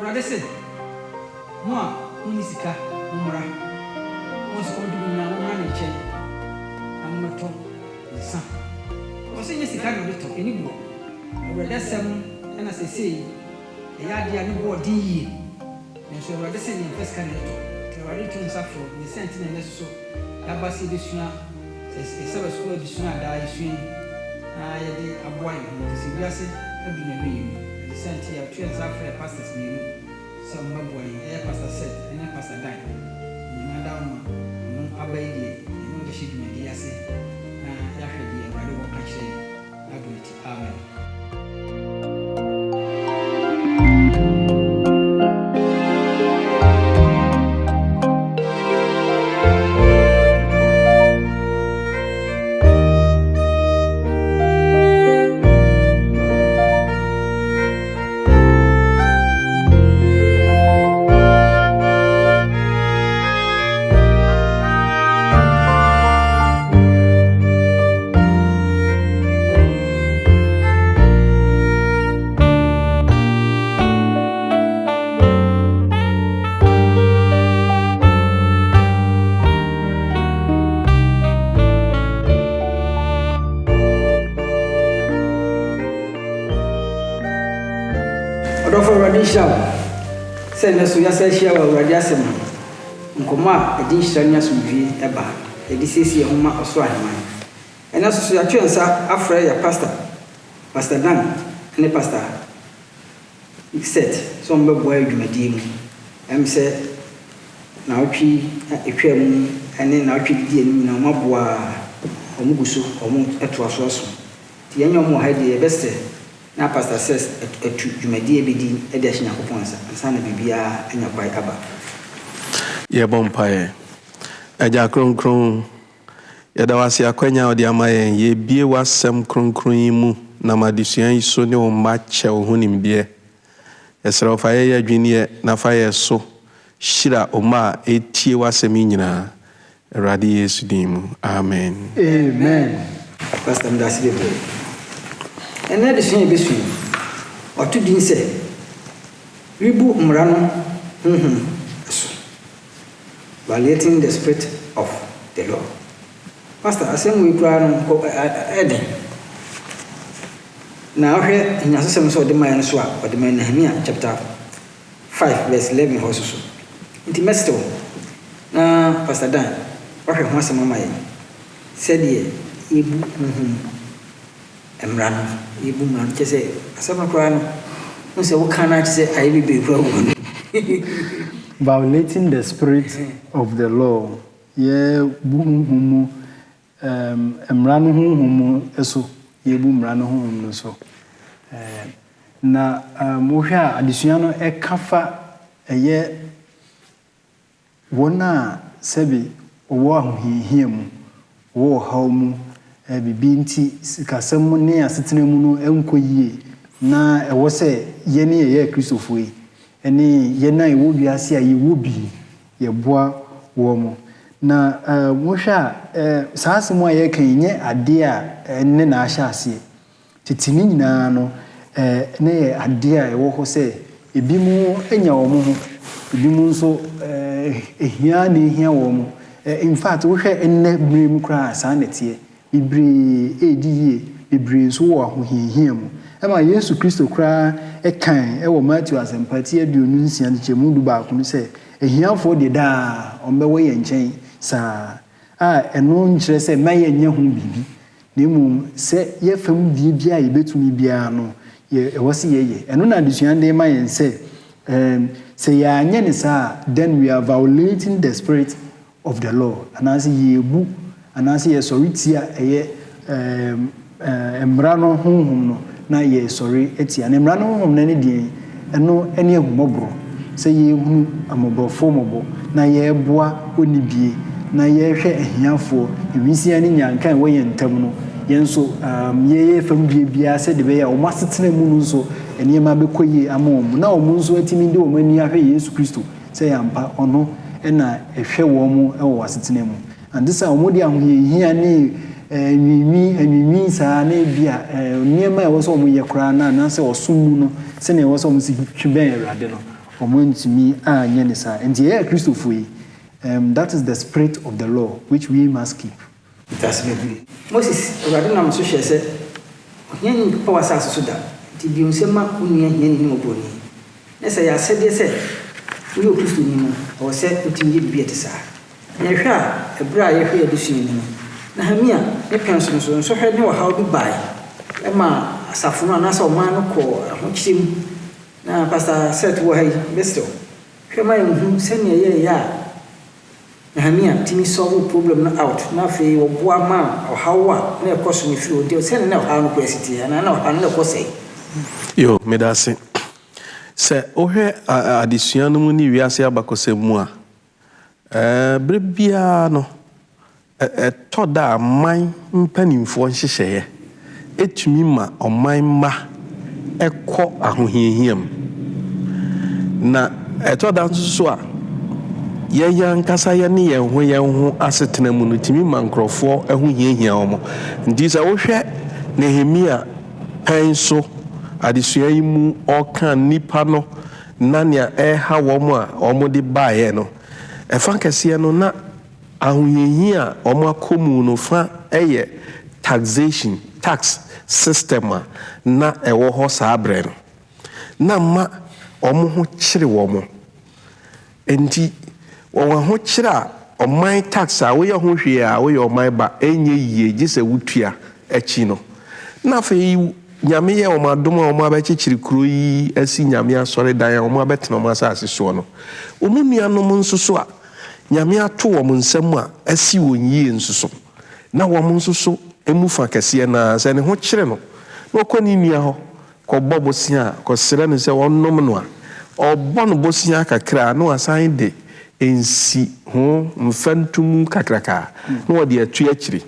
Awurade se mo a muni sika mmra mo se kondu na mmra ne nkyɛn ammato nsa o se nye sika no de to enibu Awurade asɛm na sesei ɛyɛ ade a ne bo ɔdi yie nso Awurade se ne mfa sika no to Awurade to nsa fo ne senti na ne so yaba se besua sɛ school besua da yesua na yɛde aboa yɛ ho se wiase adu na meyi ne senti ya to nsa fo pastors ne mu sɛ mmaboa yɛ pastor said ne pastor dan ne mada ma no abai die ne de hye dwumadi ase na yɛhwɛ die Awurade wɔ ka kyerɛ agonti amen. Odofo Awurade hyia sɛ ne so yasa hyia wɔ Awurade asɛm nkɔmɔ a ɛdi hyia ne asomdwie ɛba ɛdi siesie ho ma ɔso aheman ɛna so yɛatwe nsa afrɛ ya pastor Dan ne pastor set so mbɛboa adwumadie mu ɛm sɛ na ɔtwi etwa mu ɛne na ɔtwi die no na ɔmaboa ɔmo guso ɔmo ɛto aso ti yɛnyɛ ɔmo ha die yɛbɛsɛ na pastor says etu dwumadie bedi ede ahye Nyankopɔn ansa na bibia anya kwai aba ye bompae agya kronkron ye da wase akwanya odi amayen ye bie wasem kronkron yi mu na madisuan yi so ne o ma che o honimdie esra fa ye adwini na fa ye so shira o ma etie wasem nyina Awurade Yesu din mu amen. Pastor Ndasibebe ene de sun besu otu din se ribu mmara no so violating the spirit of the law. Pastor asem we kura no ko eden na ohwe nyasosem so de man so a de man Nehemia chapter 5 verse 11 hoso so nti mesto na Pastor Dan ohwe ho asem amaye said ye ibu emran ibu man kese asama kwa no se wokana kese ayi be kura wo violating the spirit of the law ye buhumu emran humu eso ye bu emran humu so na mohwa adesua no ekafa eye wona sebi owo ahohihia mu wo hawmu bibi nti sikasem ne asetena mu no enkoyie na ewo se ye ne ye Kristofo yi ene ye na ewo biase a ye wo bi ye boa wo mo na mohwa saasem a ye kan nye ade a ne na ahya ase titini nyina no ne ye ade a ewo ho se ebi mu enya wo mo ho ebi mu nso ehia na ehia wo mo in fact wo hwɛ enne brem kra saa netie Ibre ediye ibre so wo ahohihia mu ema Yesu Kristo kra ekan ewo Matthew asempati aduonu nsia nchemu du ba ko no se ehiafo de da ombewo ye nchen sa eno nkyere se maye nya ho bibi na mu se ye fam die bia ye betumi bia no ye wose ye eno na adusuan de ma yen se se ya anya ne sa then we are violating the spirit of the law anase yebu anase ye sorry tia eye emra no honhom no na ye sorry etia na emra no honhom na ne die eno ene ehumobro se ye hunu amobrofo mobo na ye boa onibie na ye hwe ehiafo ewisia ne nyankan we ye ntam no ye nso ye fam bia se de be ya o masetena mu nso ene ma be koye amom na o mu nso atimi de o mani ahwe Yesu Kristo se ya mpa ono ena ehwe wo mu e wo wasetena mu and this amodi ahohihia ne enwimi saa na bia niema e wo so mo ye kra na se osumu no se ne wo so mo si tweben Awurade no ɔmontumi anyɛ ne saa nti yɛyɛ kristofo yi that is the spirit of the law which we must keep. That's me. Moses, rather than so she said, "Yen power says so that the Biosema Union Yen no bony." Yes, I said, they said, we will push to him or said, putting it be at the side. And I shall a briar here this evening. Nahemia, a pencil, so I know how to buy. Emma, Safuna, Nasa, man, call, which him. Now, Pastor said to her, Besto, come on, send me a year. Nehemia timi solve problem no out na fe wo boa ma o hawa na ekoso me firi odi o se na ha no kwesiti na na ha no kwesei yo medase se ohwe adesua no mu ni wiase abakosemu a brebia no toda man mpanimfo nhyehyeye etumi ma oman ma ekọ ahohiahiam na toda nso a yan kasa ya ne yan ho asetena mu no timi mankrofo eho hiahia omo ndi sa wo hwe Nehemia penso adesua yi mu oka nipa no na ne ha wo mo a omo de baaye no efa kase no na ahohiahia omo akomu no fa eye tax system na ewo ho saabre no na ma omo ho kyere wo mo enti wɔn ho kyerɛ ɔman tax a woyɛ ho hwee a woyɛ ɔman ba enye yie gye sɛ wutua akyi no na afei nyame yɛ ɔman adom a ɔman abɛkyekyere kuro yi asi nyame asɔre dan a ɔman abɛtena ɔman asase soɔ no ɔmo nuanom nso so a nyame ato wɔn nsam a asi wɔn yie nso so na wɔn nso so emu fa kɛseɛ na sɛ ne ho kyerɛ no na ɔkɔ ne nua hɔ kɔbɔ bosia kɔsrɛ no sɛ wɔnom no a ɔbɔ no bosia kakra na wasan de ensi ho mfantum kakraka na wode atu akyiri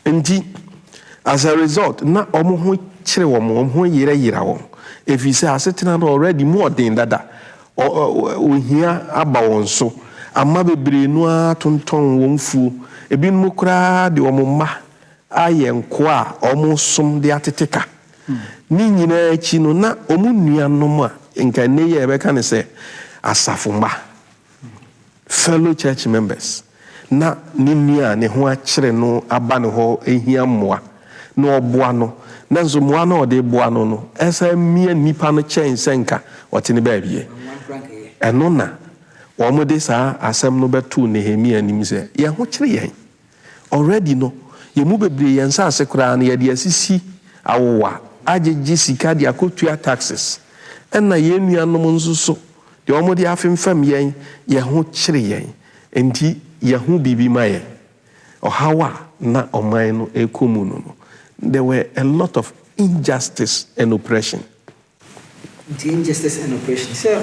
enti as a result na omo ho kyere omo ho yira wo efise asetena no already more than dada ohia aba won so amma bebre no atonton won fu ebinmu kura de omo ma aye nko a omo som de ateteka ni nyina achi no na omo nuanom a nka ne ye beka ne se asafomba fellow church members na ninia ne ho akyere no aba ne ho ehia mmoa na oboa no na nso mmoa na ode boa no no esa mia nipa no chen senka wote ne baabie eno na wo de saa asem no betu Nehemia nim se ye ho kyere yen already no ye mu bebre yen sa ase kura na ye de asisi awowa agegi sika de akotua taxes enna ye nuanom nso so de omo de afemfam yen ye ho kyere yen enti ye ho bibi ma ye ohawa na oman no ekomu no there were a lot of injustice and oppression. The injustice and oppression so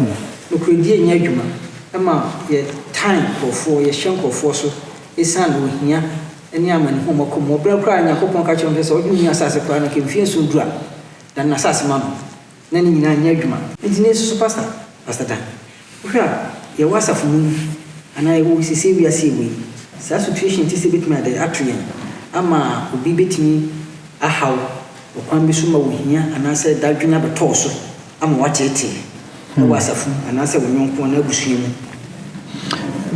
no kredie nya adwuma ama ye time for ye shanko for so esan wo hia eni amane ho makomo bra kra nya kopon ka kyerem se odwu nya asase kra na kemfie so dura dan na asase ma na ni nyina nya adwuma enti ne so pastor dan hwa ye wasafo mu ana ye wo sisi wi ase wi sa situation ti se betumi ade atwen ama obi betumi ahaw okwan bi so ma wo hia ana se dadwena beto so ama watete na wasafo ana se wonwonko na abusua mu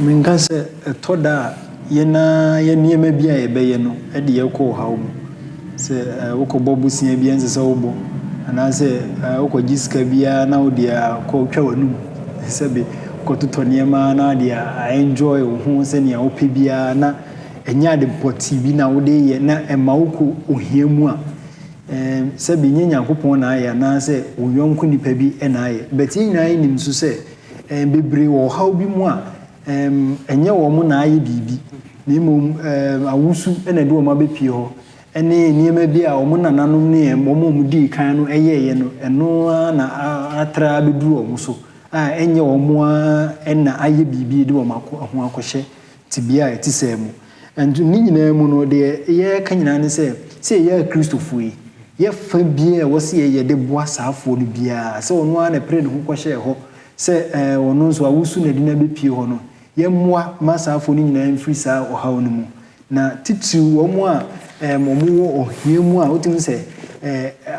menka se toda yena yeniema bia ye beye no e de yekɔ haw mu se wokɔbɔ busia bia nse se wobo ana se wokɔgi sika bia na wo dia kɔ twa wanum sebe kɔtotɔ niema na dia enjoy wo ho se ne wopɛ bia na enya de pɔti bi na wo de ye na ema wokɔ ohia mu a sebe nyenya kopon na ya na se oyonko nipa bi na ya but nyina nim so se bebre wo haw bi mu a enye wo mu na aye bibi ni mum awusu na de wo ma bepie ho ene niema bi a wo mu nananom ne mo mu di kan no eyeye no eno na atra bedu wo mu so a enye wo mu na aye bibi de wo ma ho akɔhye tibia etise mu and ni nyina mu no de ye ka nyina ne se ye Christopher ye fa bia wo se ye de boa saafo no bia se ono ana pre ne ho kɔhye ho se ono nso awusu na di na bepie ho no ye moa masaafo no nyina mfiri saa ohaw no mu na titi wo mu a mo wo ohie mu a wotim se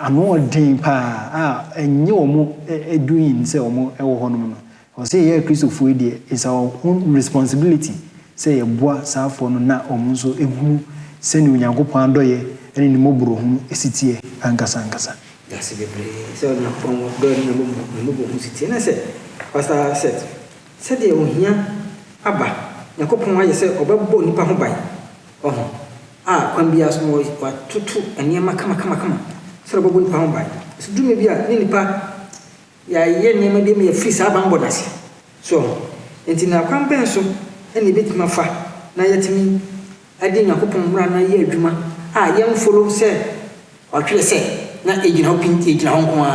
ano odin pa a enye wo mu eduin se wo mu ewo ho no no or say ye Christopher dear is our own responsibility say a boa safo no na omunso ehunu send Nyankopon adoye ene ni mobro hu esitie ankasa that's the so na from do ni mobro hu sitie na say pastor said de ohia aba Nyankopon aye say obebbo nipa ho ban kwan bia so wa tutu eniema kama so obebbo nipa ho ban so dume bia ni nipa ya ye niema de me free sa ban bodase so enti na kwan ben so ene betima fa na yetimi ade Nyankopon mura na ye adwuma yem follow say otwe say na ejina ho ejina ho nko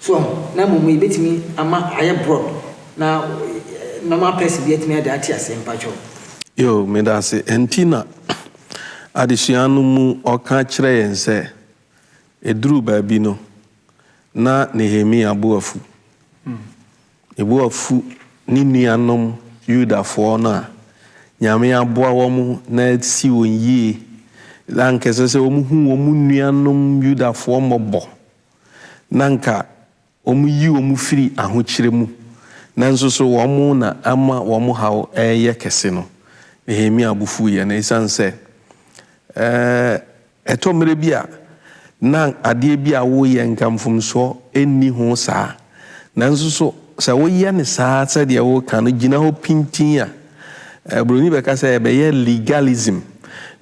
so na momu betimi ama aye broad na normal person betimi ada ati asempa cho yo me da se entina adisuanu mu oka kire yen se eduru baabi no na Nehemia boafu ebuafu ni nuanom Yudafo na Nyame aboa wo na si wonyi lankese se omuhu omu nuanom Yudafo mobo nanka omuyi omu firi ahokyere mu nanso so wo na ama wo hawo eye kese no Nehemia abufu ye na isanse etomre bia na ade bia wo ye nkamfumso enni ho saa nanso so se wo ye ne saa se de wo kan gina ho pintin a broni be ka se be ye legalism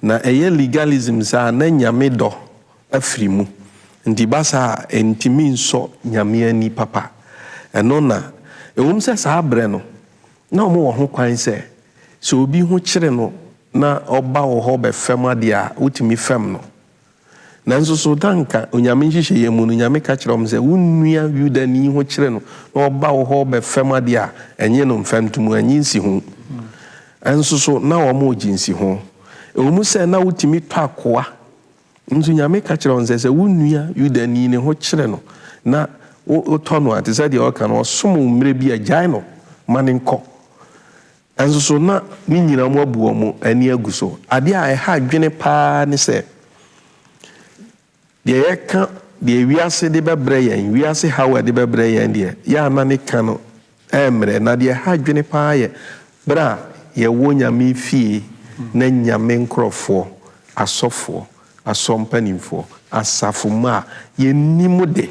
na eye legalism saa na Nyame do afiri mu ndi basa entimi nso Nyame ani papa eno na ewum se saa bre no na omo wo ho kwan se so obi ho kire no na oba wo ho be fem ade a utimi fem no nanso so danka Onyame nhihye ye mu no Nyame ka kire om se wonnua Yudani ho kire no na oba wo ho be fem ade a enye no mfam tumu anyi nsi ho anso so na wo mo jinsi ho ewum se na utimi twakoa nso Nyame ka kire on se wonnua Yudani ne ho kire no na o tono ate se de o ka no som mre bi agyan no maninko anso so na ni nyina mo abuo mo ani aguso ade a ha adwene pa ne se de yeka de wiase de bebre yen wiase hawa de bebre yen de ya na ne ka no emre na de ha adwene pa ye bra ye wo Nyame fie na Nyame nkrofo asofo asompanimfo asafuma ye nimude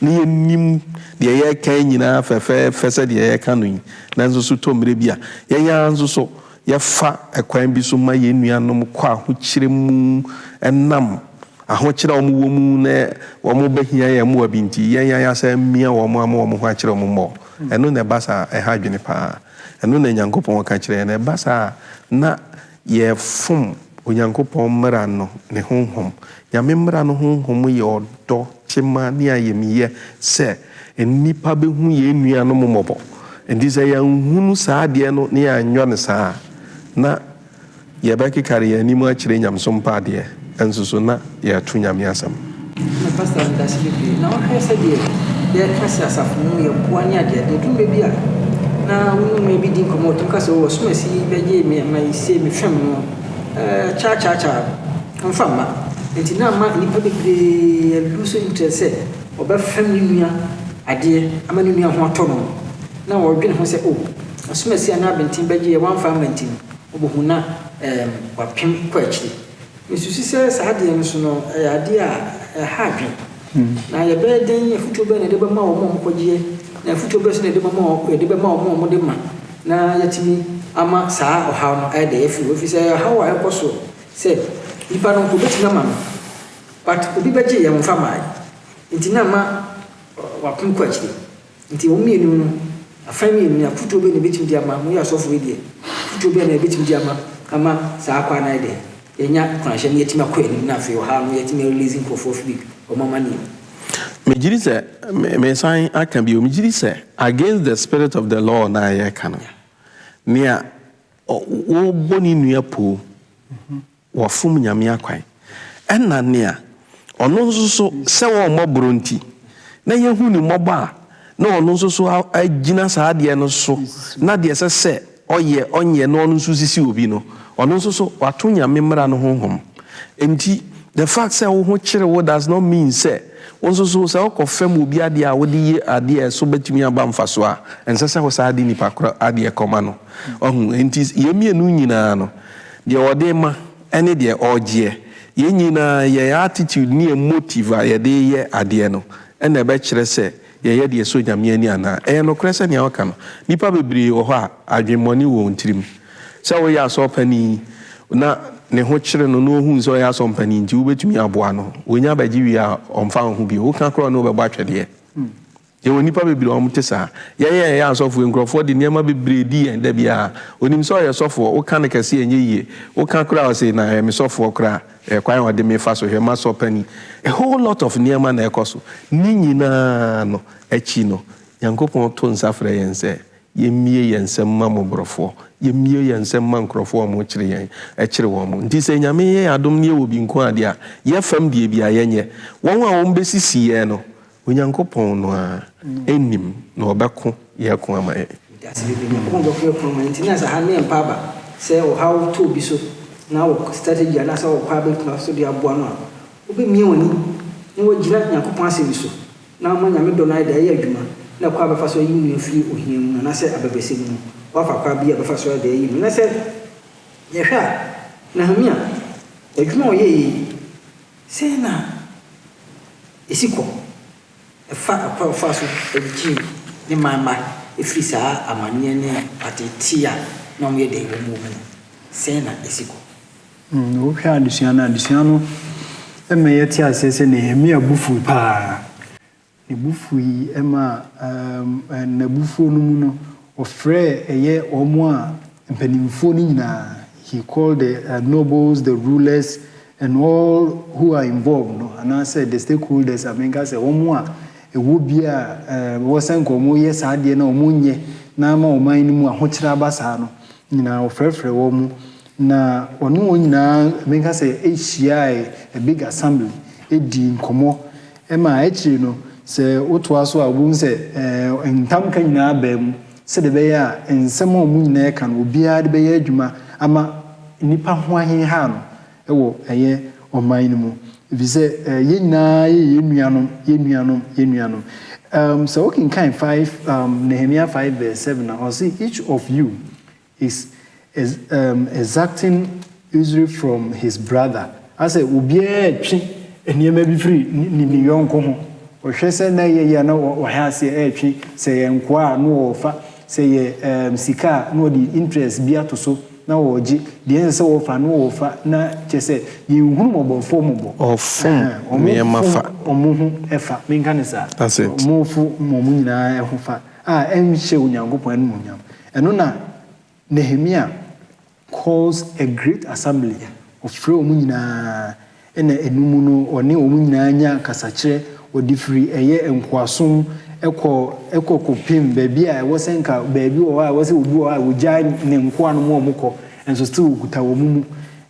ni nim de ye kan nyina fefe fese de ye kan no nanso so tomre bia ye yanso so ye fa ekwan bi so ma ye nuanom kwa ho kire mu enam aho kire wo mu na wo mo behia ye mo abinti ye ya sa mia wo mo ama wo mo ho kire wo mo eno na basa e ha dwene pa eno na Nyankopon ka kire na basa na ye fom Onyankopon mmara no ne honhom Nyame mmara no honhom ye odo chema ni ayemiye se enipa behu ye nua no momobo endi se ya hunu saa de no ne anyo ne saa na ye ba kikare ya nimu akire Nyamsom pa de enso so na ye to Nyame asam na pastor ndasibi na o kasa de ye kasa asafu mu ye boani ade de tumbe bia na wonu me bi din komo to kasa wo somasi beje me mai se me fam no cha mfama enti na ma nipa bebre luso interest obefam ni nua ade ama ni nua ho ato no na wo dwene ho se asumasi ana bentin beje ye wan farmentin obohuna wapem kwachi misusi se saade no so no ade a ha dwen na ye be den ye futu be na de be ma wo mo kogye na futu be so na de be ma wo mo de ma na yatimi ama saa oha no de efi ofise how I koso say ipa no ko betina ma but obi beje ye mfa mai nti na ma wapem kwachi nti wo mienu no afami ni afutu be na betim di ama mo ya sofo we die futu be na betim di ama saa kwa na de yenya kwanhye ne yetima kwa ni na afi oha no yetima releasing for week o mama ni mejiri se me sign aka bi o mejiri se against the spirit of the law na ye kana nia wo boni nua po wo fum Nyame akwan enna nia ono nso so se wo mobro nti na yehu ni moba na ono nso so agina saa de no so na de se onye no ono nso sisi obi no ono nso so wato Nyame mmara no honhom enti the fact say wo ho kyere wo does not mean say wonso so say wo fam obi ade a wo de ye ade so betumi aba mfaso a ense say wo sa ade nipa kora ade koma no ohun enti ye mienu nyina no de ode ma ene de ogie ye nyina ye attitude ni motive a ye de ye ade no ene be kyere say ye de so nyame ani ana no krese ne aka no nipa bebre wo ho a adwemmoni wo ntirim say wo ya so pani na ne ho kyere no no hu so ya so mpani nti wo betumi aboa no wonya bagye wi a omfa ho bi wo ka kro no be bɔ atwede ye woni pa bebre o mtesa ye ya asofo nkrofo de niam bebre di en da bia onim so ye sofo wo ka ne kase enye yie wo ka kro a say na me sofo kra kwan wa de me fa so hwe ma so pani a whole lot of niam na ekoso ni nyina no achi no yankopon to nsafra yen se yemie yensem ma mobrofo yemie yensem ma nkrofo mo kyere yen kyere wo mo nti se nyame ye adom ne wo bi nko ade a ye fam de bia yenye won a wo mbesisi ye no onyankopon no a enim na obeko ye ko ama ye asi bi nyankopon do ko ma nti na sa ha ne mpa ba se o how to bi so na wo strategy na sa wo kwa be tuna so de aboa no a obe mie woni ne wo gira nyankopon ase bi so na ma nyame do na ida ye adwuma na kwa ba fa so yi mu firi ohiem na se ababese mu wa fa kwa bia ba fa so da yi mu na se ye hwa na hamia adwuma o ye se na esiko fa so eji ni mama efiri saa amane ne atetia na mo ye de mu se na esiko wo hwa adusuano emeye ti asese ne hamia bufu pa ne bufu yi ema na bufu no mu no ofre eye omo a mpanimfo ni nyina he called the nobles, the rulers and all who are involved no and I said the stakeholders amenga say omo a ewo bia wo sanko mo ye saade na omo nye na ma oman ni mu ahokyere abasa no nyina ofrefre wo mu na ono nyina amenga say ehia a big assembly edi nkomo ema echi no se otoa so a wo nse entam kan nyina abam se de be ya ensem o mu nyina ka no obia de be ya adwuma ama nipa ho ahen ha no ewo eye oman ni mu bize ye nyina ye nuanom so okay kind 5 Nehemiah 5 verse 7 now see each of you is exacting usury from his brother I say obia twi eniema bi free ni yonko ho ohwese na ye na wo ha se atwi se ye nkoa no ofa se ye sika no di interest bi atoso na wo gi de se wo fa no wo fa na chese ye hunu mobofo mobo ofum me mafa omuhu efa menkanisa omufu momu nyina ehofa enhye onyankopon anu munyam eno na Nehemiah calls a great assembly of free omu nyina ena enumu no one omu nyina nya kasakire odifiri eye enkwasom eko kopim baby a wo senka baby o a wo se obi o a wo gya ne nkwa no mo mokọ enso still guta wo mu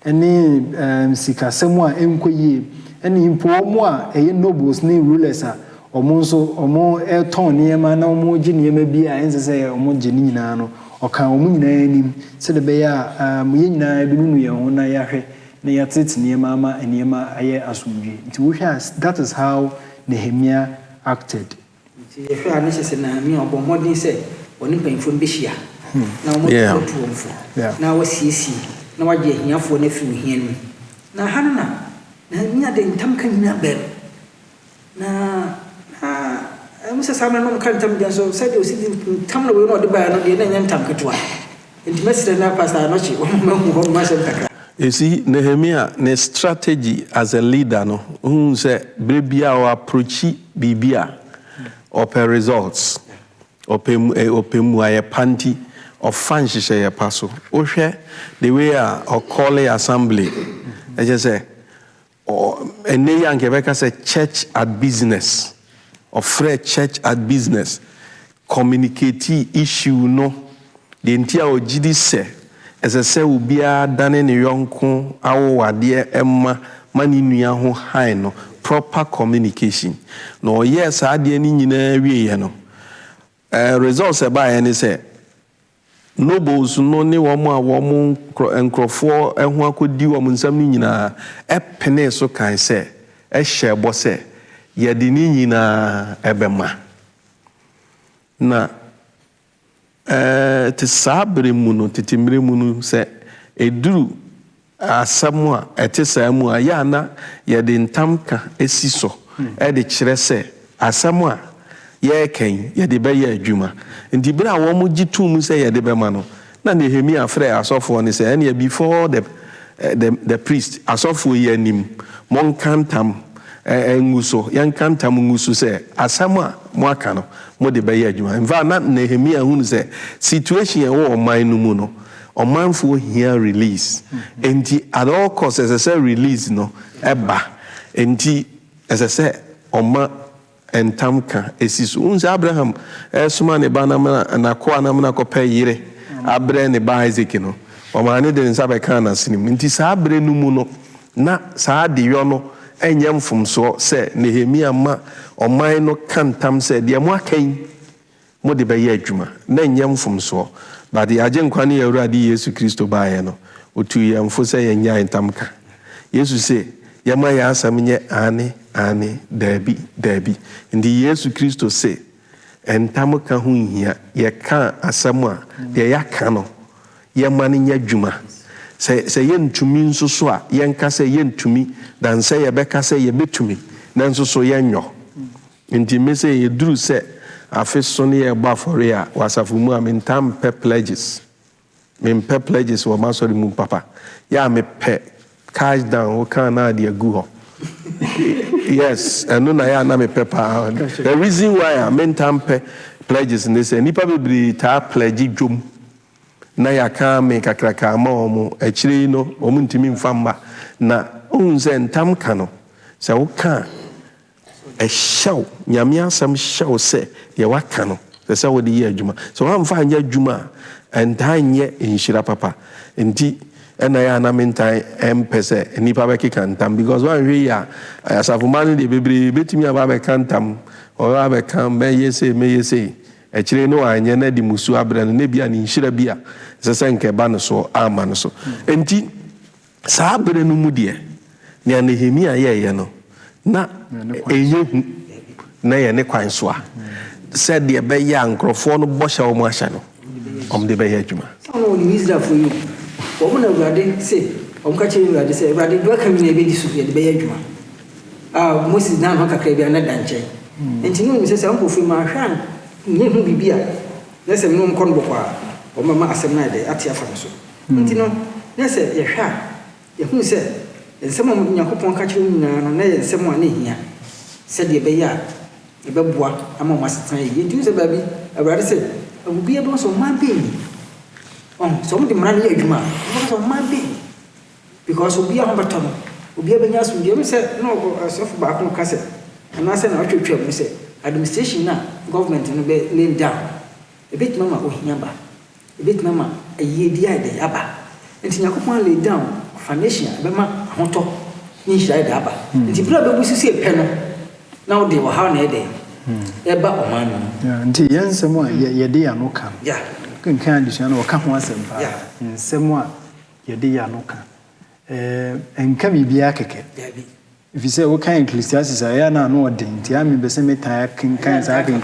ene sikasemu a enkoyie ene impo mo a eye nobles ne rulers a omo nso omo ton niema na omo gi niema bi a ense se omo gi ni nyina no oka omo nyina anim se de be ya ye nyina bi nunu ye ho na ya hwe na ya tete niema ama niema aye asumdwe nti wo hwa that is how Nehemiah acted. Ye hwa na se na mi obo modern se oni panfo mbehia na omo to omfo na wasiesi na wagye hiafo na fi hia no na hanna na nya de ntam kan nyina bem na musa samna no kan tam dia so se de osidi tam na we no de ba no de na nya ntam ketwa intimate na pastor no chi o mo ma se takra. You see, Nehemiah, ne strategy as a leader, no, who say, Brebia or approach Bibia, or per results, or muaya panty, or fancy say a passo, or share the way or call a assembly. I just say, or a young Quebec say church at business, or free church at business, communicate issue, no, the entire GD say. As I say, will be a done in a young con, our dear Emma, money near home high, no proper communication. No, yes, I didn't in a way, results by any say nobles no ne wɔn a wɔn nkurɔfoɔ ho akɔdi wɔn nsam no nyinaa ɛpene so kan sɛ ɛhyɛ bɔ sɛ yɛde ne nyinaa ɛbɛma na te saa bere mu no tete mmere mu no sɛ eduru asɛm a ɛte saa mu a yɛ ana yɛde ntam ka esi so ɛde kyerɛ sɛ asɛm a yɛkan yɛde bɛyɛ adwuma nti bere a wɔn gye tum sɛ yɛde bɛma no na Nehemia frɛ asɔfoɔ ne sɛ ɛne before the priest asɔfoɔ yɛ anim monka ntam ngu so yɛnka ntam ngu so sɛ asɛm a mo aka no mo de bɛyɛ adwuma in fact na Nehemia hunu sɛ situation ɛwɔ ɔman no mu no ɔmanfoɔ hia release nti at all costs ɛsɛ sɛ release no ɛba nti ɛsɛ sɛ ɔma entam ka esi so unse Abraham soma ne ba na ko anam na kɔpɛ yire abrɛ ne ba Isaac no ɔmaane de nsa bɛka na sinim nti saa abrɛ no mu no na saa de yo no ɛnyɛ mfomso sɛ Nehemia ma ɔman no kantam sɛ de mo akan mo de bɛyɛ adwuma na ɛnyɛ mfomso but the agye nkwa ne Awurade Yesu Kristo baayɛ no otu yɛmfo sɛ yɛnya entam ka Yesu sɛ yɛma yɛ asam nyɛ ane dabi ndi Yesu Kristo se entam ka ho hia yɛka asam a deɛ yɛaka no yɛma ne nya dwuma sɛ yɛntumi nso so a yɛnka sɛ yɛntumi dan sɛ yɛbɛka sɛ yɛbɛtumi nanso so yɛnyɔ nti me sɛ yɛduru sɛ afe so ne yɛbɔ afɔre a wasafo mu a mentam pɛ pledges wɔ masɔre mu papa yɛ a mepɛ cash down wo kan na de agu hɔ yes and no ya na me pepper the reason why I mentam pledges in this nipa bebre ta pledge dwom na ya ka me kakraka ma omo akire no omo ntimi mfamba na ohun se ntam ka no se wo ka e hyew nyame asam hyew se ye waka no se wo de ye adwuma so wa mfa anya adwuma entanye enhyira papa enti ena ya na mentan empese nipa be kikantam because one hwe ya asafomane de bebre betimi aba be kantam o aba kan be yese me yese akire no anye na di musu abra no na bia ni nhira bia sese nke ba no so ama no so enti saa abra no mu de ne Nehemia ye no na eyehu na ye ne kwan so a se de be ya nkrofo no bo hya o mu ahya no om de be ya adwuma no ni Israel for you wo na Awurade se omka che Awurade se Awurade do aka mi na ebedi so ye de be ya adwuma Moses na no kakra bia na danche enti no mi se se onko fi ma hwan nye hu bibia na se no nkon bokwa o mama asem na de ate afa so enti no na se ye hwa ye hu se ensem mo Yakobon ka che nyina no na ye ensem a na hia se de be ya e be boa ama mo asetan ye enti se ba bi Awurade se obia be so ma be so mo de mara ne adwuma so ma be because obia ho beto no obia benya so de me se no asofo ba ko ka se na se na otwetwa mo se administration na government no be lay down e bit mama ohia ba e bit mama aye di ade aba enti Yakobon lay down foundation be ma hoto ni hira ade aba enti bra be busu se pe no na wo de wo ha na ede e ba o man no nti yensem a ye de ya no ka yeah kan addition na waka ho asem pa nsem a ye de ya no ka enka bibia keke if you say what kind Ecclesiastes I na no odin ti ami be se metan kan sa kan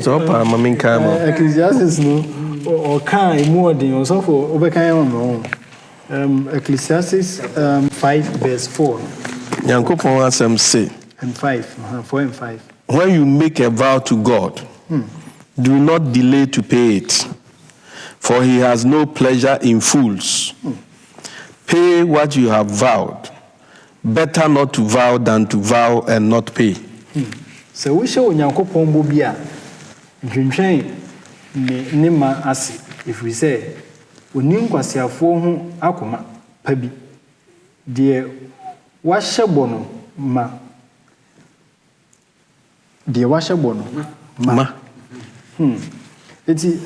so pa ma min ka mo Ecclesiastes no o kan mu odin so for obekan mo Ecclesiastes 5 verse 4 Yankopon asem say and 5 4 and 5 when you make a vow to God do not delay to pay it for he has no pleasure in fools pay what you have vowed better not to vow than to vow and not pay so we show Yakobon bo bia dwentwen ne ma ase if we say onim kwasiafo ho akoma pa bi de wa hyebo no ma de wa hyebo no ma eti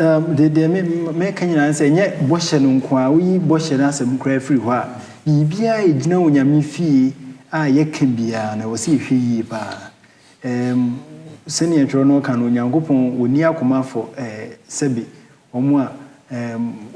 de me kanyina say nye bohye no nko a oyi bohye na asem kra free ho a bibia egina onyame fie a ye ka bia na wo se hwe yi ba senior Trono can Onyankopon oni akoma for sebe omo a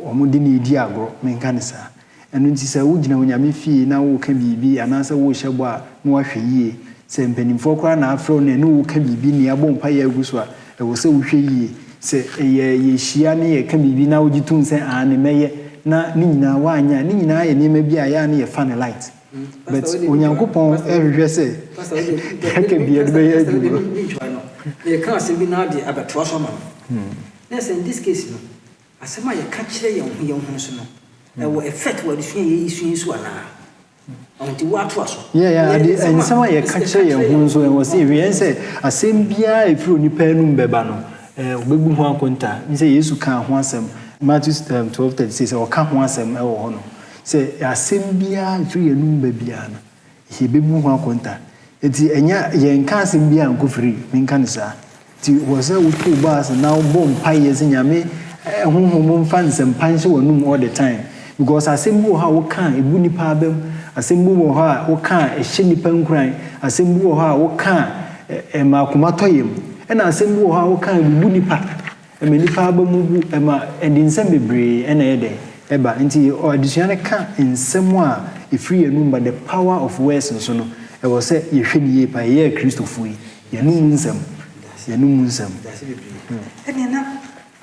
omo de ne di agro menka ne saa eno nti sɛ wogina onyame fie na wo ka bibi anasa wo hyɛbɔ a na wahwɛ yie sɛ mpanimfo kora na afrɛ ne wo ka bibi ne abɔ mpa yɛ agu so a ɛwɔ sɛ wohwɛ yie sɛ yɛ hyia ne yɛ ka bibi na wogi tum sɛ ne mɛyɛ na ne nyinaa waanya ne nyinaa yɛ nneɛma bi a yɛ ne yɛ fan light but Onyankopɔn ɛhwehwɛ sɛ ka bibi de bɛyɛ adwuma yɛ ka asɛm bi na de abɛtoa so ma no na sɛ in this case no asɛm a yɛka kyerɛ yɛn ho so no ɛwɔ effect wɔ adesua yɛ isua so anaa ɔnti wato aso and some yɛ ka kyerɛ yɛn ho so ɛwɔ sɛ yɛn sɛ asɛm biara efiri onipa anum bɛba no obebu ho akonta sɛ Yesu ka ho asɛm Matthew 12:36 sɛ ɔka ho asɛm ɛwɔ hɔ no sɛ asɛm biara efiri anum ba biara no yɛ bebu ho akonta eti ɛnya yɛn ka asɛm biara nkofiri menka ne saa ti wɔ sɛ wotu baas na wobɔ mpa yɛ sɛ nyame honhom mfa nsɛmpa nhyɛ w'anum all the time because asɛm bi wɔ hɔ a woka ebu nipa abam asɛm bi wɔ hɔ a woka ɛhyɛ nipa nkuran asɛm bi wɔ hɔ a woka ɛma tɔyɛ mu ɛna asɛm bi wɔ hɔ a woka ebu nipa ɛma nipa abam bu ɛma ɛde nsɛm bebree ɛna ɛdɛ ɛba nti adesua no ka nsɛm a ɛfiri yɛnum ba the power of words nso no ɛwɔ sɛ yɛhwɛ ne yie pa yɛyɛ kristofo yi yɛnum nsɛm ɛne na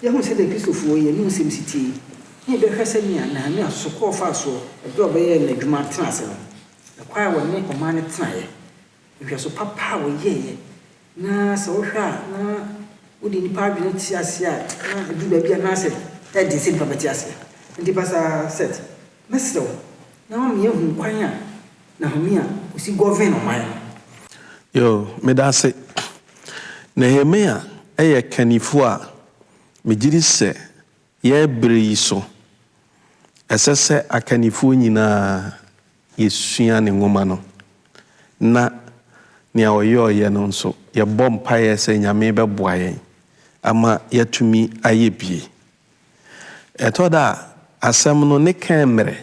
yɛhu sɛ de kristofo yɛnum nsɛm sitie ne bɛhwɛ sɛ na ne asokɔ fa so ɛbɛ ɔbɛyɛ n'adwuma tena ase no ɛkwae wɔ ne ɔman ne tenaeɛ nhwɛ so papa a wɔyɛeɛ na sɛ wohwɛ a na wode nipa adwene te ase a na ɛdu baabi a na asɛ ɛde sɛ nipa bɛte ase nti pasa set mɛsrɛ wo na ma meyɛhu kwan a na homi a ɔsi govern ɔman no yo meda ase Nehemia ɛyɛ kanifo a megyiri sɛ yɛbrɛ yi so ɛsɛ sɛ akanifoɔ nyinaa yɛsua ne nwoma no na nea ɔyɛ no nso yɛbɔ mpaeɛ sɛ nyame bɛboa yɛn ama yɛatumi ayɛ bie ɛtɔ da asɛm no ne kan mmerɛ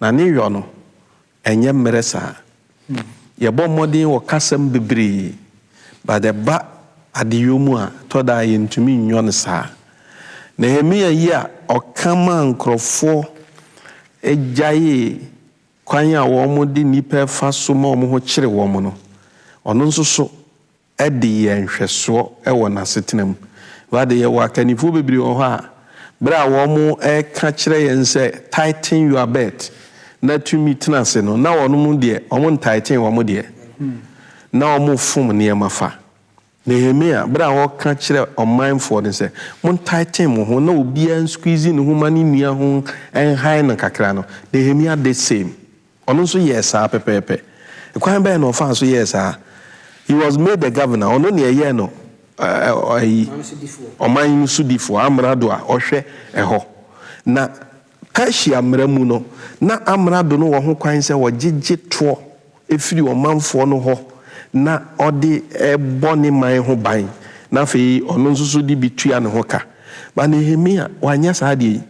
na ne yɔ no ɛnyɛ mmerɛ saa yɛbɔ mmɔden wɔ kasɛm bebree but ɛba adeyɔ mu a tɔ da yɛntumi nnwɔ no saa Nehemia yi a ɔkama nkurɔfoɔ agyae kwan a wɔn de nipa fa so ma wɔn ho kyerɛ wɔn no ɔno nso so ɛde yɛn hwɛsoɔ ɛwɔ n'asetena mu wade yɛwɔ akanifoɔ bebree wɔ hɔ a bere a wɔn ɛka kyerɛ yɛn sɛ tighten your belt na tumi tena ase no na wɔn mu deɛ wɔn ntighten wɔn deɛ na wɔn fom nneɛma fa Nehemia bra wɔka kyerɛ ɔmanfoɔ ne sɛ mon tighten mo ho na obiara squeeze ne ho ma ne nua ho ɛnhan no kakra no Nehemia the same ɔno nso yɛ saa pɛpɛɛpɛ kwan bɛyɛ na ɔfa nso yɛ saa he was made the governor ɔno ne ɛyɛ no ɔman no sodifoɔ amrado a ɔhwɛ ɛhɔ na Persia mmara mu no na amrado no wɔ ho kwan sɛ wɔgyegye toɔ ɛfiri ɔmanfoɔ no hɔ na ɔde ɛbɔ ne man ho ban na afei ɔno nso so de bi tua ne ho ka ba Nehemia wanyɛ saa deɛ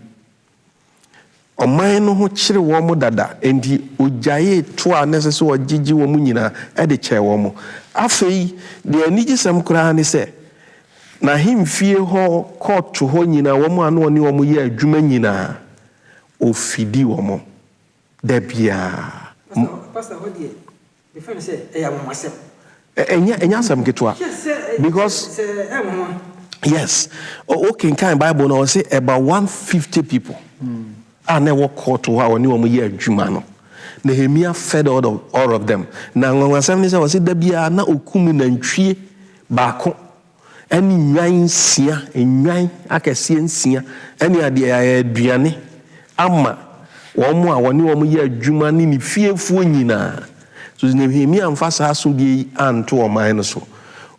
ɔman no ho kyerɛ wɔn mo dada enti ogyae to a na sɛ wɔgyegye wɔn mu nyinaa ɛde kyɛ wɔn mo afei deɛ anigyesɛm koraa ne sɛ na hemfie hɔ kɔɔto hɔ nyinaa wɔn a na ɔne wɔn yɛ adwuma nyinaa ofidi wɔn da biara pastor hɔ deɛ before say ɛyɛ wɔn ɛnyɛ asɛm ketewa because yes okay kan Bible no say about 150 people a na ɛwɔ court hɔ a wɔne wɔn yɛ adwuma no Nehemia fed all of them na nwanwasɛm ne sɛ wɔse da biara na okum nantwie baako ɛne nwan nsia nwan akɛseɛ nsia ɛne adeɛ aduane ama wɔn a wɔne wɔn yɛ adwuma ne ne fiefoɔ nyinaa so Nehemia mfa saa so bi anto ɔman no so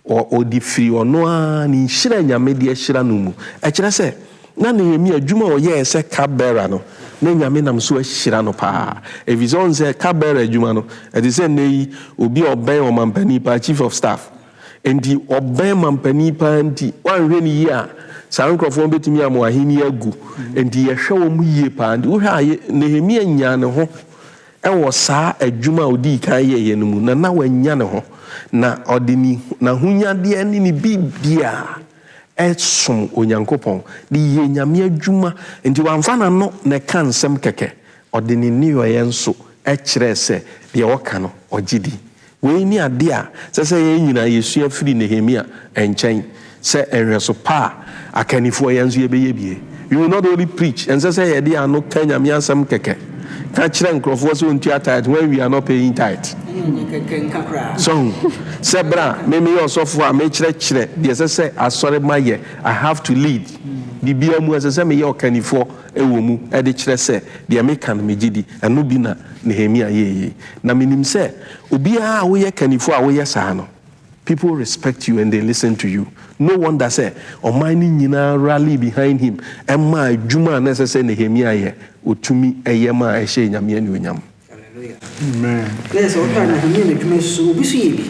ɔdi firi ɔno a ne nhyira nyame de ahyira no mu ɛkyerɛ sɛ na Nehemia adwuma ɔyɛ sɛ kabera no na nyame nam so ahyira no paa ɛfiri sɛ ɔn sɛ kabera adwuma no ɛte sɛ nnɛ yi obi ɔbɛn ɔmampani paa chief of staff enti ɔbɛn mampani paa nti wanhwɛ ne yie a saa nkurɔfoɔ bɛtumi ama ahenni agu enti yɛhwɛ wɔn mu yie paa nti wohwɛ a Nehemia nyaa ne ho ɛwɔ saa adwuma a odi kan yɛ no mu na wanya ne ho na ɔde ni na hunyadeɛ ne ne bibia ɛsom onyankopɔn de yɛ nyame adwuma nti wamfa na no ne ka nsɛm kɛkɛ ɔde ne niyoyɛ nso ɛkyerɛ sɛ deɛ wɔka no ɔgyidi wei ni ade a sɛ yɛ nyina yɛsua firi Nehemia ɛnkyɛn sɛ ɛhwɛ so pa akanifoɔ yɛn nso yɛbɛyɛ bie you will not only preach and sɛ yɛde ano ka nyame asɛm kɛkɛ ka kyerɛ nkurɔfoɔ sɛ ontua tithe when we are not paying tithe so sɛ bra memeyɛ ɔsɔfoɔ a mekyerɛkyerɛ deɛ sɛ asɔre ma yɛ I have to lead bibia mu ɛsɛ sɛ meyɛ ɔkanifoɔ ɛwɔ mu ɛde kyerɛ sɛ deɛ meka no megye di ɛno bi na Nehemia yɛyɛ na menim sɛ obiara a woyɛ kanifoɔ a woyɛ saa no people respect you and they listen to you. No wonder say ɔman ni nyinaa rally behind him ɛma adwuma a na ɛsɛ sɛ Nehemia yɛ otumi ɛyɛ ma ɛhyɛ nyame ani onyam. Hallelujah. Amen. Let's all try na Nehemia adwuma so bi so yɛ bi.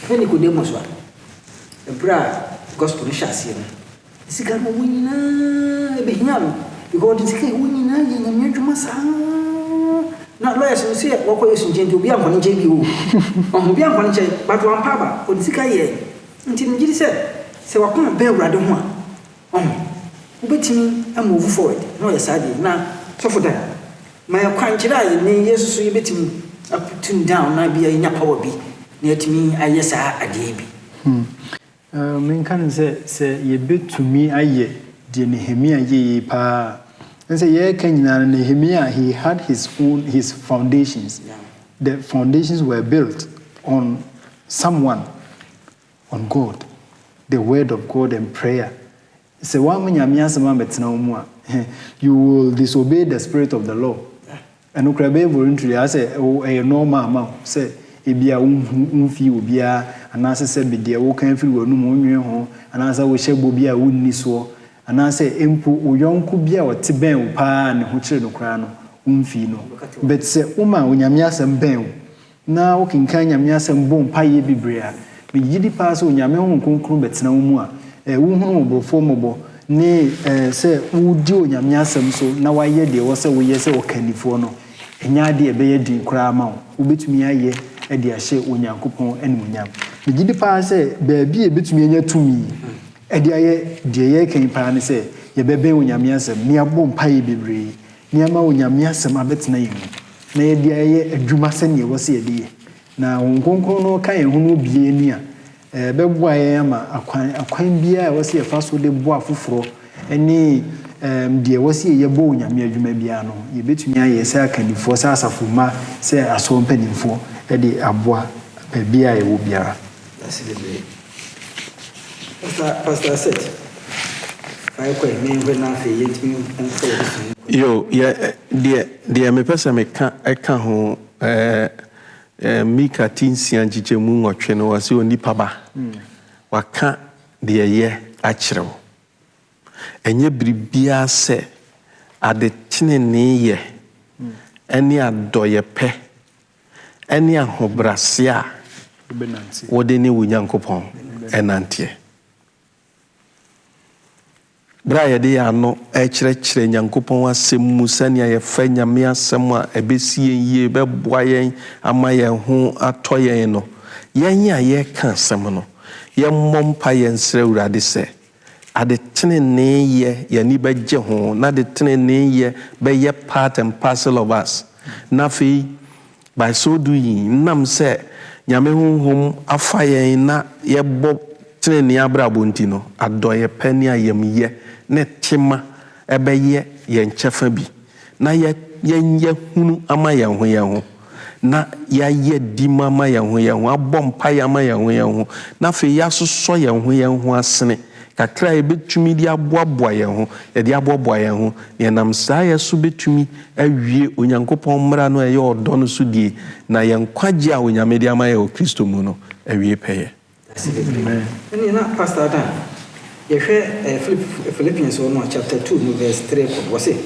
Ɛni Nicodemus wa. Ebra gospel no hyɛaseɛ no. Sika no wo nyinaa ebehia no. Because sika wo nyinaa yɛ nyame adwuma saa. Na lawyers no say wɔkɔ Yesu nkyɛn nti obi ankɔ ne nkyɛn bi o. Ɔho bi ankɔ ne nkyɛn but wɔn paba ɔde sika yɛ nti ne gyiri sɛ wakoma bɛn Awurade ho a wobɛtumi ama move forward na ɔyɛ saa deɛ na sɔfo da ma yɛ kwan kyerɛ a yɛne Yesu so yɛbɛtumi aputun down na bia yɛnya power bi na yɛtumi ayɛ saa adeɛ bi. Menka no sɛ yɛbɛtumi ayɛ deɛ Nehemia yɛyɛ paa. And say, yeah, Nehemia, he had his foundations. Yeah. The foundations were built on someone, on God, the word of God and prayer. Say, you will disobey the spirit of the law. And ukrabe voluntary, I say, oh, a normal amount. Say, ebia unfi obia, and I said, be there, who can feel no more, and as I wish I would be a wooden so. And I say, Empu, Uyonku Bia or Tiben, Pan, Hutre no Crano, Umfino. But say, Uma, Unyamias and Ben. Now, King Kanyamias and Bon Paye Bibria. Be Yidi Pass Unyamon Concrum, but no more. A woman formable, nay, say, Udio Yamiasam, so now I hear there was a way, yes, or Californo. And Yadi a bay din cramount, who bit me a year, a dear share Unyankupon and Munyam. The Yidi Pass say, Baby a bit me to me. Deɛ yɛ kan paa ne sɛ yɛbɛbɛn onyame asɛm ne abɔ mpae bebree ne ama onyame asɛm abɛtena yɛn mu na yɛde ayɛ adwuma sɛnea ɛwɔ sɛ yɛde yɛ na nkonkron no ka yɛn ho no bie ni a bɛboa yɛn ama akwan biara ɛwɔ sɛ yɛfa so de boa foforɔ ne deɛ ɛwɔ sɛ yɛbɔ onyame adwuma biara no yɛbɛtumi ayɛ sɛ akannifoɔ sɛ asafo ma sɛ asɔ mpanimfoɔ de aboa baabi a yɛwɔ biara. Pastor said, I quite mean when I feel it. Yo, yeah, dear, me person, I can't hold Mika Tinsian Jichemu or Cheno was you only papa. Waka, dear, yeah, actual. And ye bribia say, at the tinny ye, any adoye pe, any a hobrasia, what they knew with Yankopon and Auntie. Braya de ano ekyerɛkyerɛ Nyankopɔn asɛm mu sɛnea yɛfa nyame asɛm a ɛbɛsi yɛn yie bɛboa yɛn ama yɛn ho atɔ yɛn no yɛn a yɛka asɛm no yɛmmɔ mpa yɛn srɛ Awurade sɛ ade tenene yɛ yɛni bɛgye ho na de tenene yɛ bɛyɛ part and parcel of us na afei by so doing nam sɛ nyame honhom afa yɛn na yɛbɔ tenene abrabɔ nti no adɔyɛ pɛ ne ayamyɛ ne tema ɛbɛyɛ yɛn kyɛfa bi na yɛnyɛ hunu ama yɛn ho na yɛayɛ di ama yɛn ho abɔ mpa yɛ ama yɛn ho na afei yɛasosɔ yɛn ho asene kakra yɛbɛtumi de aboaboa yɛn ho yɛde aboaboa yɛn ho yɛnam saa yɛ so bɛtumi awie Onyankopɔn mmara no ɛyɛ ɔdɔ no so die na yɛn kwagye a Onyame de ama yɛ wɔ Kristo mu no awie pɛyɛ. Amen. And na Pastor Dan, Philippians 1 chapter 2 verse 3 was it.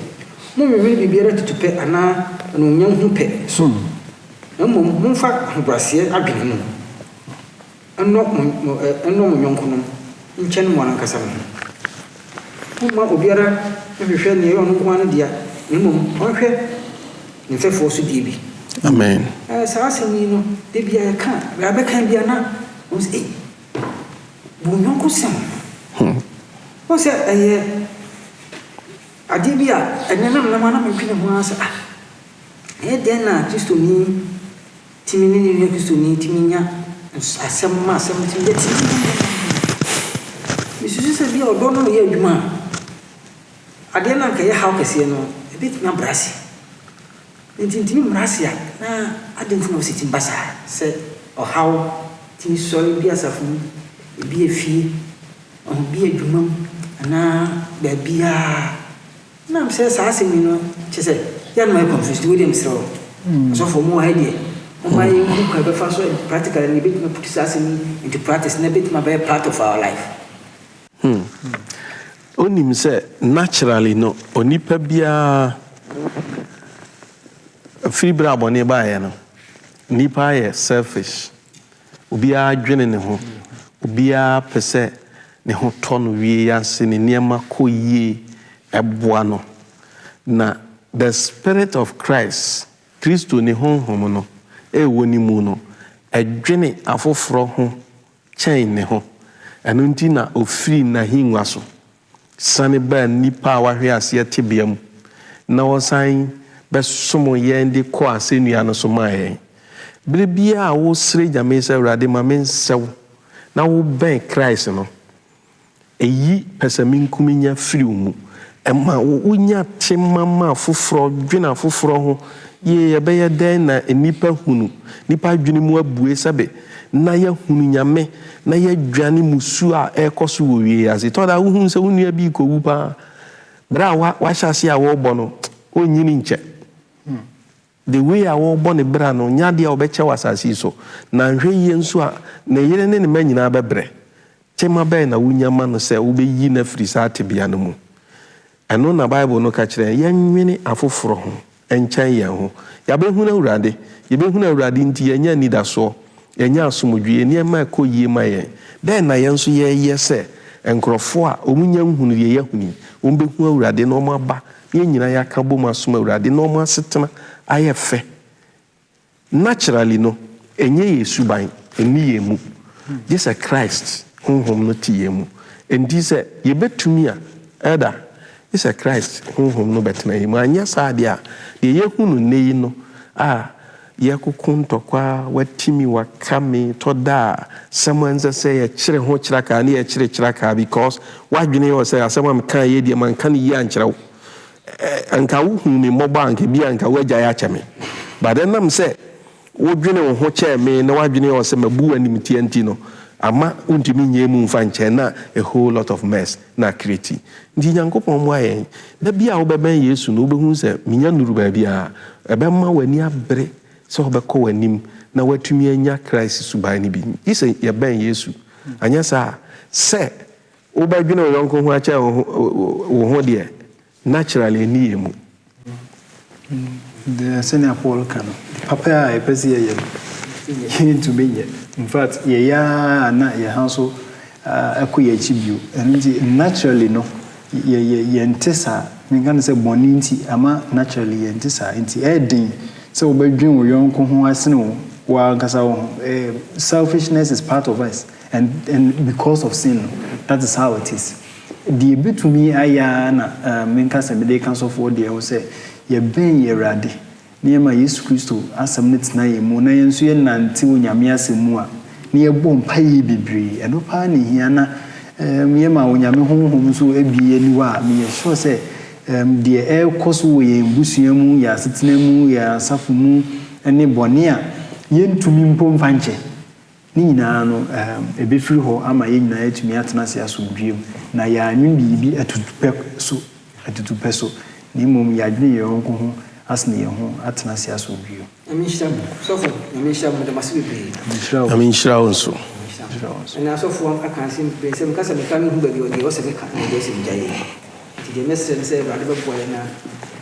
No me really be ready to pay ana no nyam hu pɛ so. Mum fa hobrasie adwene no. Ɛno mo nyonko no nkyɛn mo ankasa no. Muma obiara hwehwɛ ne ɔno nko an dia. Mum ɔhwɛ ne fɛfo so die bi. Amen. Saa asɛm yi no de bia yɛka yɛabɛka bia na wo sɛ bu nyɔnko sɛm wo sɛ ɛyɛ adeɛ bi a ɛnɛ nam nam na metwene ho a sɛ ɛyɛ dɛn na kristoni timi ne ne kristoni timi nya asɛm ma asɛm timi yɛ timi mesusu sɛ bia ɔdɔ no yɛ adwuma a adeɛ na nka yɛ haw kɛseɛ no ɛbɛtumi abra ase ntintimi mmara ase a na adɛnti na ɔsɛtim ba saa sɛ ɔhaw timi sɔre bi asafo mu ebi efie bi adwuma mu anaa baabiaa nam sɛ saa asɛm yi no kyɛ sɛ yɛanoma yɛ confused wode mserɛ wo asɔfoɔ mu wɔ ha deɛ ɔma yɛhu kwa bɛfa so practical ne yɛbɛtumi putu saa asɛm yi into practice na ɛbɛtumi abɛyɛ part of our life. Onim sɛ naturally no onipa biara firi berɛ a bɔne baeɛ no nipa yɛ selfish obiara dwene ne ho obiara pɛ sɛ ne ho tɔ no wie ase ne nneɛma kɔ yie ɛboa no na the spirit of Christ Kristo ne honhom no ɛwɔ ne mu no ɛdwene afoforɔ ho kyɛn ne ho ɛno nti na ofiri n'ahengua so sane baa nipa a wahwe aseɛ tebea mu na wɔsan bɛsom yɛn de kɔ asɛnnua no so maa yɛn bere biara a wosere Nyame sɛ Awurade ma me nsɛw na wobɛn Christ no ɛyi pɛsɛmenkum nya firi wo mu ɛma wonya te mama foforɔ dwena foforɔ ho yɛbɛyɛ dɛn na nipa hunu nipa adwene mu abue sɛbe na yɛhunu Nyame na yɛdwane musu a ɛkɔ so wɔ wie ase tɔda wohu sɛ wo nua bi kɔwu paa berɛ a wahyɛ ase a wɔrebɔ no ɔnyini nkyɛ the way a wɔrebɔ ne berɛ no nyadeɛ a wɔbɛkyɛ wɔ asase so na nhwɛ yie nso a na yere ne ne ma nyinaa bɛbrɛ kyɛma bɛɛ na wonyama no sɛ wobɛyi no afiri saa tebea no mu ɛno na Bible no ka kyerɛ yɛnwene afoforɔ ho ɛnkyɛn yɛn ho yɛbɛhunu Awurade nti yɛnya anidasoɔ yɛnya asomdwie nneɛma ɛkɔ yie ma yɛn dɛn na yɛn nso yɛyɛ sɛ nkurɔfoɔ a ɔmunya nhunu deɛ yɛahuni wɔmbɛhu Awurade na ɔmo aba yɛn nyinaa yɛaka bɔ mu asom Awurade na ɔmo asetena ayɛ fɛ naturally no ɛnyɛ yɛ suban ɛni yɛn mu gye sɛ Christ honhom no te yɛn mu enti sɛ yɛbɛtumi a ɛda gye sɛ Christ honhom no bɛtena yɛn mu anyɛ saa deɛ a deɛ yɛhunu nne yi no a yɛkoko ntɔkwa watimi wakame tɔda a sɛm ansɛ sɛ yɛkyerɛ ho kyerɛ kaa ne yɛkyerɛ kyerɛ kaa because wadwene yɛ sɛ asɛm a meka yɛ deɛ manka no yie ankyerɛ wo anka wohu me mmɔbɔ anka bi anka woagya yɛ akyɛ me but ɛnam sɛ wodwene wo ho kyɛɛ me na wadwene yɛ sɛ mabu animtia nti no ama wontumi nyɛ mu mfa nkyɛn na a whole lot of mess na create nti Nyankopɔn mmoa yɛn da bi a wobɛbɛn Yesu no wobɛhu sɛ menya nuru baabi a ɛbɛma w'ani abere sɛ wobɛkɔ w'anim na watumi anya Christ suban no bi yi sɛ yɛbɛn Yesu anyɛ saa sɛ wobɛdwene wo yɔnko ho akyɛ wo ho deɛ naturally ani yɛ mu sɛnea Paul ka no papa a ɛpɛ sɛ yɛyɛ no yɛntumi nyɛ in fact yɛyɛ na yɛha so ɛkɔ yɛ akyi bio ɛno nti naturally no yɛnte saa menka no sɛ bɔne nti ama naturally yɛnte saa nti ɛden sɛ wobɛdwen wo yɔnko ho asene wo wankasa wo ho selfishness is part of us and because of sin no, that is how it is deɛ bɛtumi ayɛ na menka sɛ mede ka sɔfoɔ deɛ wo sɛ yɛbɛn yɛ Awurade nneɛma Yesu Kristo asɛm no tena yɛn mu na yɛn nso yɛnante wɔ Nyame asɛm mu a na yɛbɔ mpaeɛ bebree ɛno paa ne hia na yɛma wɔ Nyame honhom nso abie aniwa a meyɛ sure sɛ deɛ ɛrekɔ so wɔ yɛn busua mu yɛ asetena mu yɛ asafo mu ne bɔne a yɛntumi mpo mfa nkyɛ ne nyinaa no ɛbɛfiri hɔ ama yɛn nyinaa yɛtumi atena ase asomdwie mu na yɛanwe biribi atutupɛ so na mmom yɛadwene yɛn ho ho asene yɛn ho atena ase asomdwie mu Amenhyira mu sɔfo amenhyira mu damase bebree amenhyira wo nso ɛna asɔfoɔ aka asɛm bebree sɛ meka sɛ meka me hu baabi ɔdeɛ wɔ sɛ meka na deɛ sɛ megya yɛ nti deɛ mɛsrɛ no sɛ Awurade bɛboa yɛ na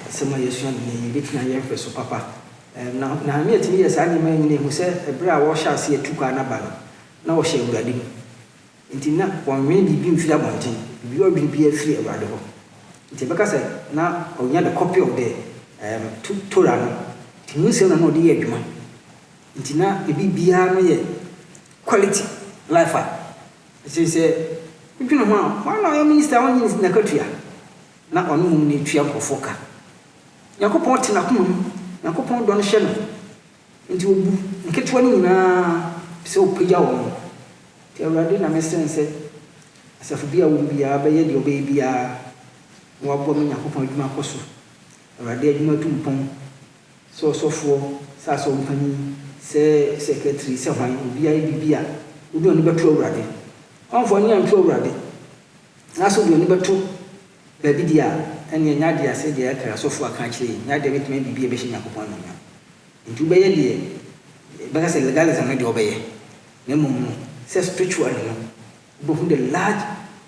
asɛm a yɛsua no ne yɛbɛtumi ayɛ mfɛ so papa na me atumi yɛ saa nneɛma yi nyina ɛhu sɛ ɛberɛ a wɔhyɛ ase atu kwa no aba no na wɔhyɛ Awurade mu nti na wɔnwene biribi mfiri abɔnten biribi ɔdwene bi afiri Awurade hɔ nti bɛka sɛ na ɔnya the copy of the Torah no nti nti mu nsɛm na ɔde yɛ adwuma nti na ebi biara no yɛ quality life a ɛkyerɛ sɛ wodwene ho a wana ɔyɛ minister a ɔnye nakatua na ɔno mmom no ɛtua nkɔfoɔ ka nyankopɔn te n'akoma mu nyankopɔn dɔ no hyɛ no nti ɔbu nketewa no nyinaa sɛ ɔpagya wɔ no nti awurade na mɛsɛn sɛ asafo bi a wɔn biara bɛyɛ deɛ ɔbɛyɛ biara na wɔaboa me nyankopɔn adwuma akɔ so awurade adwuma tu mpɔn sɛ ɔsɔfoɔ sɛ asɛ ɔmpanyin sɛ secretary sɛ hwan obiara bibi a wode ɔne bɛto awurade ɔmfoɔ ne anto awurade na sɛ wode ɔne bɛto baabi deɛ a ɛne ɛnyɛ adeɛ asɛ deɛ ɛka asɔfoɔ aka akyerɛ yi nyɛ adeɛ bɛtumi bibi a ɛbɛhyɛ nyankopɔn anuonyam nti wobɛyɛ deɛ bɛka sɛ legalism no deɛ ɔbɛyɛ na mmom no sɛ spiritual no wobɛhu the large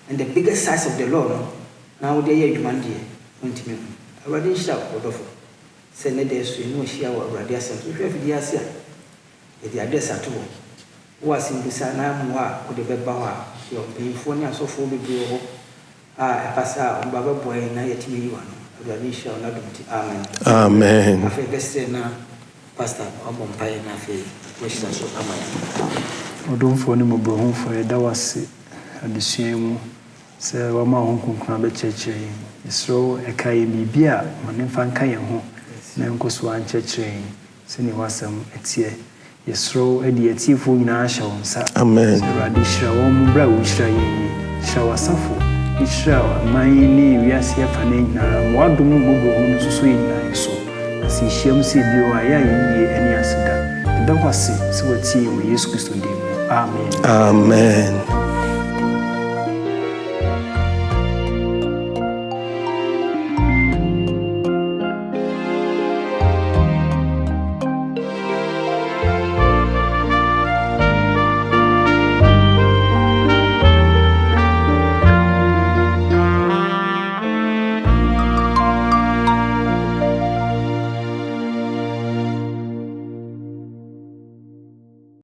and the bigger size of the law no na wode yɛ adwuma no deɛ wontumi ho awurade nhyira wɔdɔfo sɛ ne dɛ so ɛne ɔhyia wɔ awurade asɛm so wohwɛ afidie ase a yɛde adrɛs ato hɔ wo asɛmbisa na mmoa a wode bɛba hɔ a yɛ mpanyimfoɔ ne asɔfoɔ bebree wɔ hɔ a ɛpa sɛ a ɔmba bɛboa yɛn na yɛtumi yi wa no awurade nhyira wo na dom nti amen afei bɛsɛ na pastor ɔbɔ mpaeɛ na afei wɔahyira so ama yɛn ɔdomfoɔ ne mmɔborɔhumfoɔ yɛda wo ase adesua mu sɛ wama wo nkonkona bɛkyerɛkyerɛ yɛn yɛserɛ wo ɛka yɛn biribi a ma ne mfa nka yɛn ho na nkɔ so ankyerɛkyerɛ yɛn sɛnea w'asɛm ɛteɛ yɛserɛ wo ade atiefoɔ nyinaa hyɛ wo nsa amen awurade hyira wɔn mu berɛ a wohyira yɛn yi hyira w'asafo hyira aman ne wiase afa no nyinaa ma w'adom mmɔborɔhu no nso so yɛ nyinaa so na sɛ yɛhyia mu sɛ bio a yɛ a yɛyie ɛne aseda ɛda wo ase sɛ watie yɛn wɔ yesu kristo din mu amen amen